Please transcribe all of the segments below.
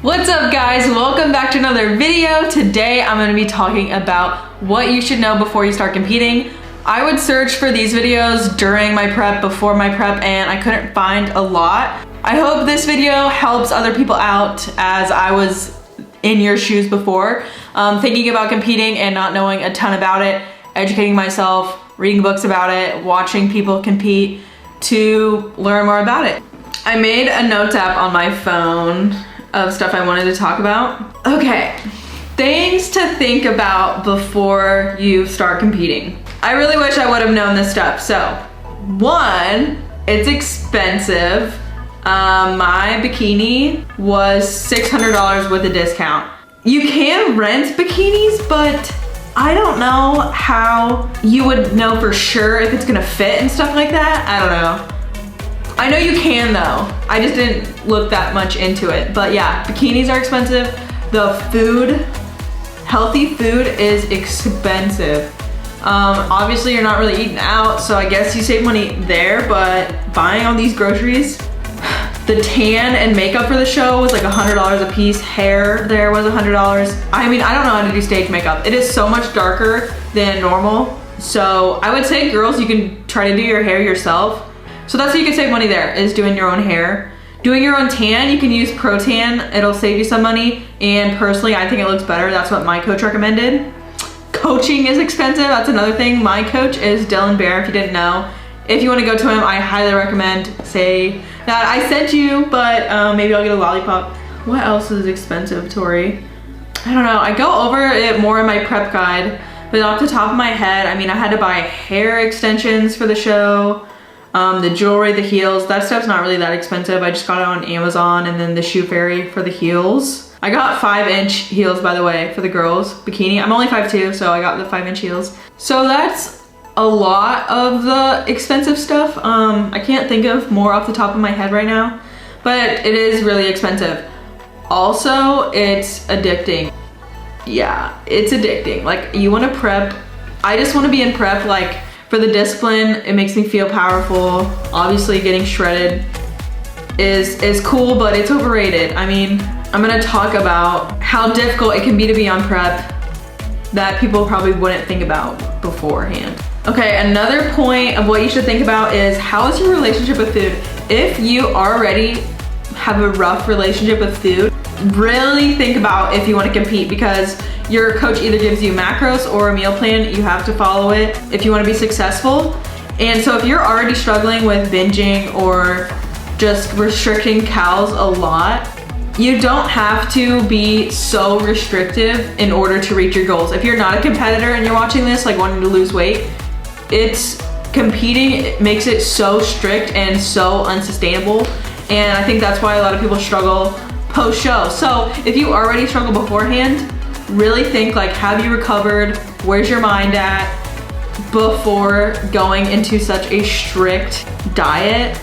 What's up guys, welcome back to another video. Today I'm going to be talking about what you should know before you start competing. I would search for these videos during my prep, before my prep, and I couldn't find a lot. I hope this video helps other people out as I was in your shoes before, thinking about competing and not knowing a ton about it, educating myself, reading books about it, watching people compete to learn more about it. I made a notes app on my phone of stuff I wanted to talk about. Okay, things to think about before you start competing. I really wish I would have known this stuff. So, one, it's expensive. My bikini was $600 with a discount. You can rent bikinis, but I don't know how you would know for sure if it's gonna fit and stuff like that. I don't know. I know you can though. I just didn't look that much into it. But yeah, bikinis are expensive. The food, healthy food is expensive. Obviously you're not really eating out, so I guess you save money there, but buying all these groceries, the tan and makeup for the show was like $100 a piece. Hair there was $100. I mean, I don't know how to do stage makeup. It is so much darker than normal. So I would say girls, you can try to do your hair yourself. So that's how you can save money there, is doing your own hair. Doing your own tan, you can use Pro Tan. It'll save you some money. And personally, I think it looks better. That's what my coach recommended. Coaching is expensive, that's another thing. My coach is Dylan Bear, if you didn't know. If you wanna go to him, I highly recommend, say that I sent you, but maybe I'll get a lollipop. What else is expensive, Tori? I don't know, I go over it more in my prep guide, but off the top of my head, I mean, I had to buy hair extensions for the show. The jewelry, the heels, that stuff's not really that expensive. I just got it on Amazon, and then the shoe fairy for the heels. I got 5-inch heels, by the way, for the girls bikini. I'm only 5'2", so I got the 5-inch heels. So that's a lot of the expensive stuff. I can't think of more off the top of my head right now, but it is really expensive. Also, it's addicting. Yeah, it's addicting. Like, you want to prep. I just want to be in prep, like, for the discipline. It makes me feel powerful. Obviously getting shredded is cool, but it's overrated. I mean, I'm gonna talk about how difficult it can be to be on prep that people probably wouldn't think about beforehand. Okay, another point of what you should think about is, how is your relationship with food? If you already have a rough relationship with food, really think about if you want to compete, because your coach either gives you macros or a meal plan. You have to follow it if you want to be successful. And so if you're already struggling with binging or just restricting calories a lot, you don't have to be so restrictive in order to reach your goals. If you're not a competitor and you're watching this, like wanting to lose weight, competing makes it so strict and so unsustainable. And I think that's why a lot of people struggle post-show. So if you already struggle beforehand, really think, like, have you recovered? Where's your mind at before going into such a strict diet?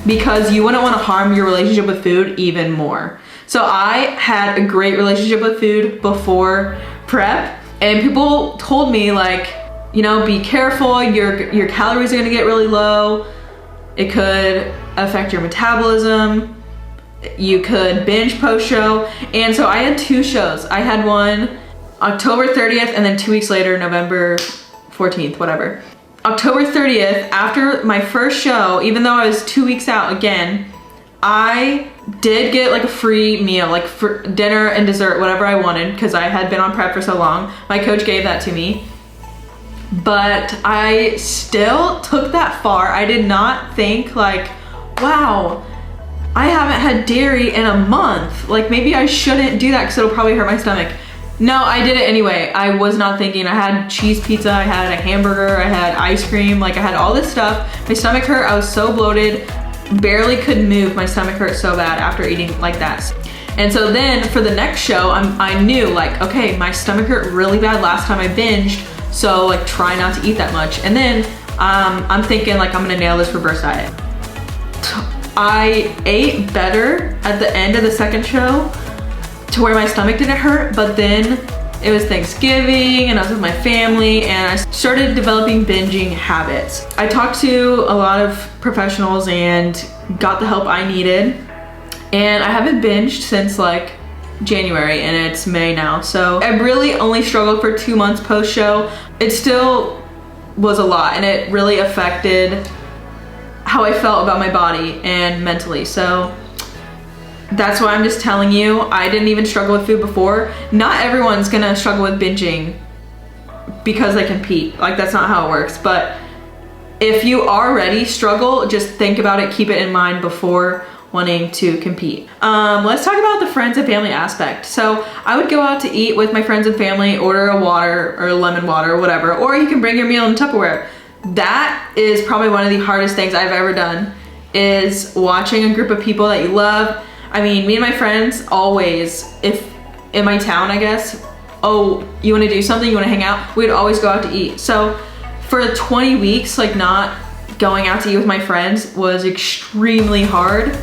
Because you wouldn't want to harm your relationship with food even more. So I had a great relationship with food before prep, and people told me, like, you know, be careful, your calories are gonna get really low. It could affect your metabolism. You could binge post-show. And so I had 2 shows. I had one October 30th and then 2 weeks later, November 14th, whatever. October 30th, after my first show, even though I was 2 weeks out again, I did get like a free meal, like for dinner and dessert, whatever I wanted, because I had been on prep for so long. My coach gave that to me. But I still took that far. I did not think, like, wow, I haven't had dairy in a month. Like, maybe I shouldn't do that because it'll probably hurt my stomach. No, I did it anyway. I was not thinking. I had cheese pizza, I had a hamburger, I had ice cream, like I had all this stuff. My stomach hurt, I was so bloated, barely could move. My stomach hurt so bad after eating like that. And so then for the next show, I knew, like, okay, my stomach hurt really bad last time I binged, so like try not to eat that much. And then I'm thinking, like, I'm gonna nail this reverse diet. I ate better at the end of the second show to where my stomach didn't hurt, but then it was Thanksgiving and I was with my family and I started developing binging habits. I talked to a lot of professionals and got the help I needed. And I haven't binged since like January, and it's May now. So I really only struggled for 2 months post-show. It still was a lot, and it really affected how I felt about my body and mentally. So that's why I'm just telling you, I didn't even struggle with food before. Not everyone's gonna struggle with binging because they compete. Like, that's not how it works. But if you already struggle, just think about it, keep it in mind before wanting to compete. Let's talk about the friends and family aspect. So I would go out to eat with my friends and family, order a water or lemon water or whatever, or you can bring your meal in Tupperware. That is probably one of the hardest things I've ever done, is watching a group of people that you love. I mean, me and my friends always, if in my town, I guess, oh, you wanna do something, you wanna hang out, we'd always go out to eat. So for 20 weeks, like, not going out to eat with my friends was extremely hard.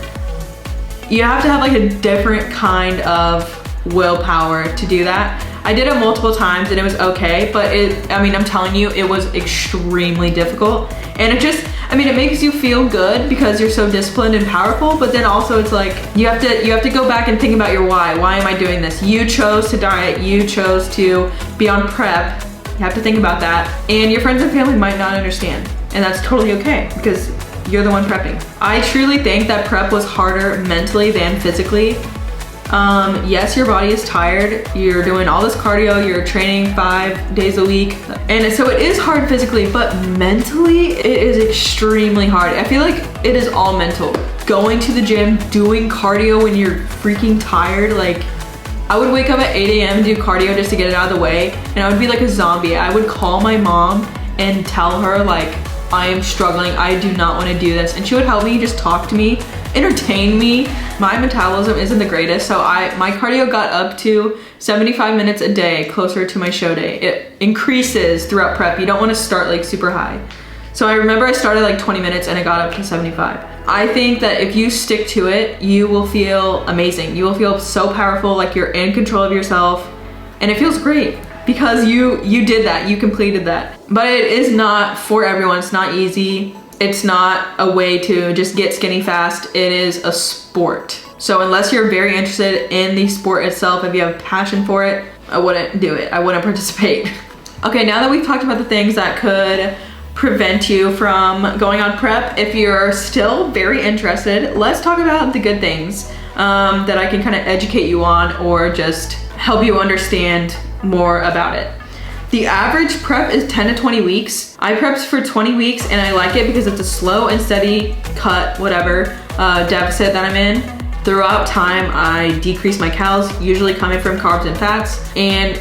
You have to have like a different kind of willpower to do that. I did it multiple times and it was okay, but I mean, I'm telling you, it was extremely difficult. And it just, I mean, it makes you feel good because you're so disciplined and powerful, but then also it's like, you have to go back and think about your why. Why am I doing this? You chose to diet, you chose to be on prep. You have to think about that. And your friends and family might not understand. And that's totally okay because you're the one prepping. I truly think that prep was harder mentally than physically. Yes, your body is tired. You're doing all this cardio, you're training 5 days a week. And so it is hard physically, but mentally it is extremely hard. I feel like it is all mental. Going to the gym, doing cardio when you're freaking tired. Like, I would wake up at 8 a.m. and do cardio just to get it out of the way. And I would be like a zombie. I would call my mom and tell her, like, I am struggling, I do not want to do this. And she would help me, just talk to me, entertain me. My metabolism isn't the greatest, so my cardio got up to 75 minutes a day, closer to my show day. It increases throughout prep. You don't want to start like super high. So I remember I started like 20 minutes and it got up to 75. I think that if you stick to it, you will feel amazing. You will feel so powerful, like you're in control of yourself, and it feels great. Because you did that, you completed that. But it is not for everyone, it's not easy. It's not a way to just get skinny fast, it is a sport. So unless you're very interested in the sport itself, if you have passion for it, I wouldn't do it, I wouldn't participate. Okay, now that we've talked about the things that could prevent you from going on prep, if you're still very interested, let's talk about the good things that I can kind of educate you on or just help you understand more about it. The average prep is 10 to 20 weeks. I prepped for 20 weeks and I like it because it's a slow and steady cut, whatever, deficit that I'm in. Throughout time, I decrease my calories, usually coming from carbs and fats, and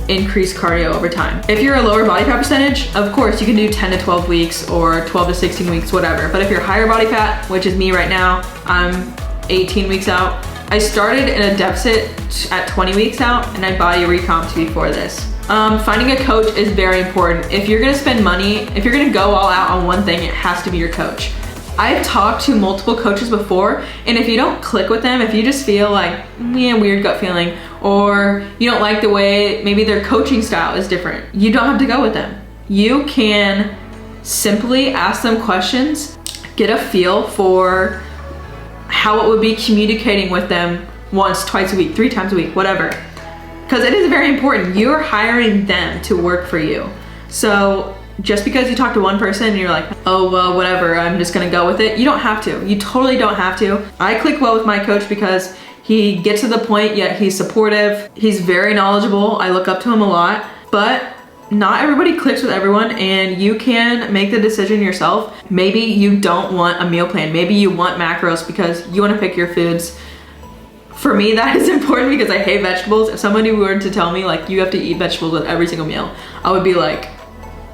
increase cardio over time. If you're a lower body fat percentage, of course you can do 10 to 12 weeks or 12 to 16 weeks, whatever. But if you're higher body fat, which is me right now, I'm 18 weeks out. I started in a deficit at 20 weeks out and I body recomped before this. Finding a coach is very important. If you're gonna spend money, if you're gonna go all out on one thing, it has to be your coach. I've talked to multiple coaches before, and if you don't click with them, if you just feel like, man, weird gut feeling, or you don't like the way maybe their coaching style is different, you don't have to go with them. You can simply ask them questions, get a feel for how it would be communicating with them once, twice a week, 3 times a week, whatever. Because it is very important. You're hiring them to work for you. So just because you talk to one person and you're like, oh, well, whatever, I'm just gonna go with it. You don't have to. You totally don't have to. I click well with my coach because he gets to the point, yet he's supportive. He's very knowledgeable. I look up to him a lot, but not everybody clicks with everyone, and you can make the decision yourself. Maybe you don't want a meal plan. Maybe you want macros because you want to pick your foods. For me, that is important because I hate vegetables. If somebody were to tell me like you have to eat vegetables with every single meal, I would be like,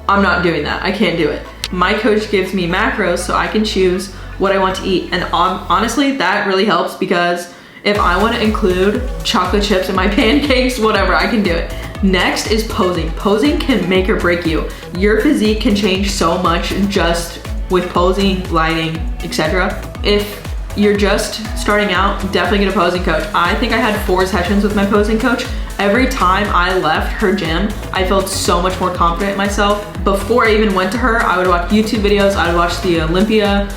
I'm not doing that. I can't do it. My coach gives me macros so I can choose what I want to eat. And honestly, that really helps because if I want to include chocolate chips in my pancakes, whatever, I can do it. Next is posing. Posing can make or break you. Your physique can change so much just with posing, lighting, etc. If you're just starting out, definitely get a posing coach. I think I had 4 sessions with my posing coach. Every time I left her gym, I felt so much more confident in myself. Before I even went to her, I would watch YouTube videos, I would watch the Olympia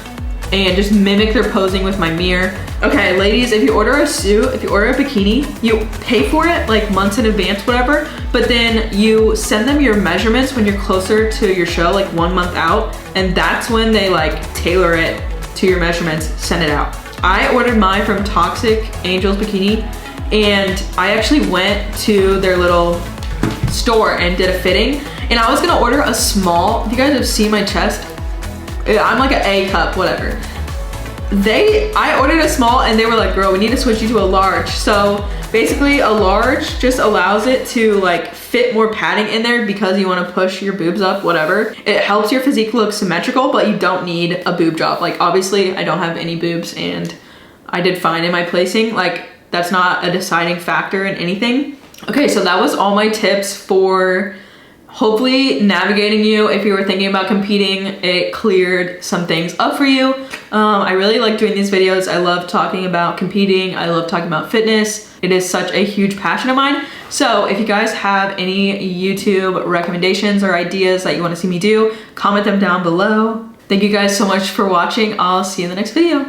and just mimic their posing with my mirror. Okay, ladies, if you order a suit, if you order a bikini, you pay for it like months in advance, whatever, but then you send them your measurements when you're closer to your show, like 1 month out, and that's when they like tailor it to your measurements, send it out. I ordered mine from Toxic Angels Bikini, and I actually went to their little store and did a fitting, and I was gonna order a small. If you guys have seen my chest, I'm like an A cup, whatever. I ordered a small and they were like, girl, we need to switch you to a large. So basically a large just allows it to like fit more padding in there because you want to push your boobs up, whatever. It helps your physique look symmetrical, but you don't need a boob job. Like obviously I don't have any boobs and I did fine in my placing. Like that's not a deciding factor in anything. Okay, so that was all my tips for hopefully navigating you if you were thinking about competing. It cleared some things up for you. I really like doing these videos. I love talking about competing. I love talking about fitness. It is such a huge passion of mine. So if you guys have any YouTube recommendations or ideas that you want to see me do, comment them down below. Thank you guys so much for watching. I'll see you in the next video.